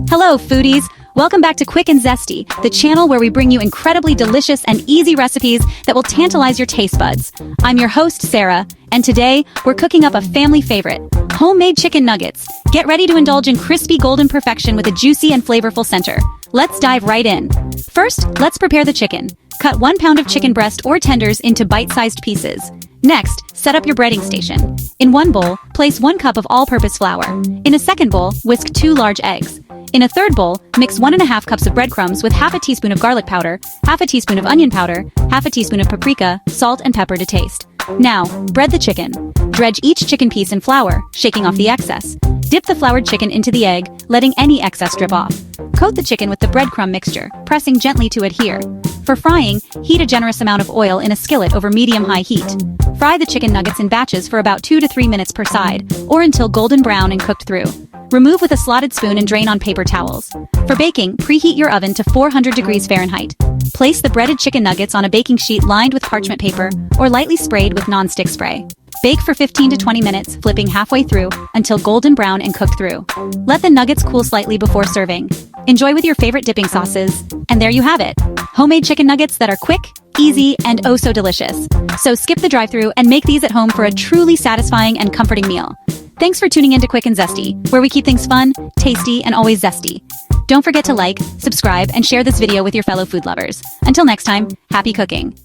Hello, foodies! Welcome back to Quick and Zesty, the channel where we bring you incredibly delicious and easy recipes that will tantalize your taste buds. I'm your host, Sarah, and today we're cooking up a family favorite, homemade chicken nuggets. Get ready to indulge in crispy golden perfection with a juicy and flavorful center. Let's dive right in. First, let's prepare the chicken. Cut 1 pound of chicken breast or tenders into bite-sized pieces. Next, set up your breading station. In one bowl, place 1 cup of all-purpose flour. In a second bowl, whisk 2 large eggs. In a third bowl, mix 1½ cups of breadcrumbs with half a teaspoon of garlic powder, half a teaspoon of onion powder, half a teaspoon of paprika, salt and pepper to taste. Now, bread the chicken. Dredge each chicken piece in flour, shaking off the excess. Dip the floured chicken into the egg, letting any excess drip off. Coat the chicken with the breadcrumb mixture, pressing gently to adhere. For frying, heat a generous amount of oil in a skillet over medium-high heat. Fry the chicken nuggets in batches for about 2 to 3 minutes per side, or until golden brown and cooked through. Remove with a slotted spoon and drain on paper towels. For baking, preheat your oven to 400 degrees Fahrenheit. Place the breaded chicken nuggets on a baking sheet lined with parchment paper or lightly sprayed with non-stick spray. Bake for 15 to 20 minutes, flipping halfway through until golden brown and cooked through. Let the nuggets cool slightly before serving. Enjoy with your favorite dipping sauces. And there you have it. Homemade chicken nuggets that are quick, easy, and oh so delicious. So skip the drive-thru and make these at home for a truly satisfying and comforting meal. Thanks for tuning in to Quick and Zesty, where we keep things fun, tasty, and always zesty. Don't forget to like, subscribe, and share this video with your fellow food lovers. Until next time, happy cooking.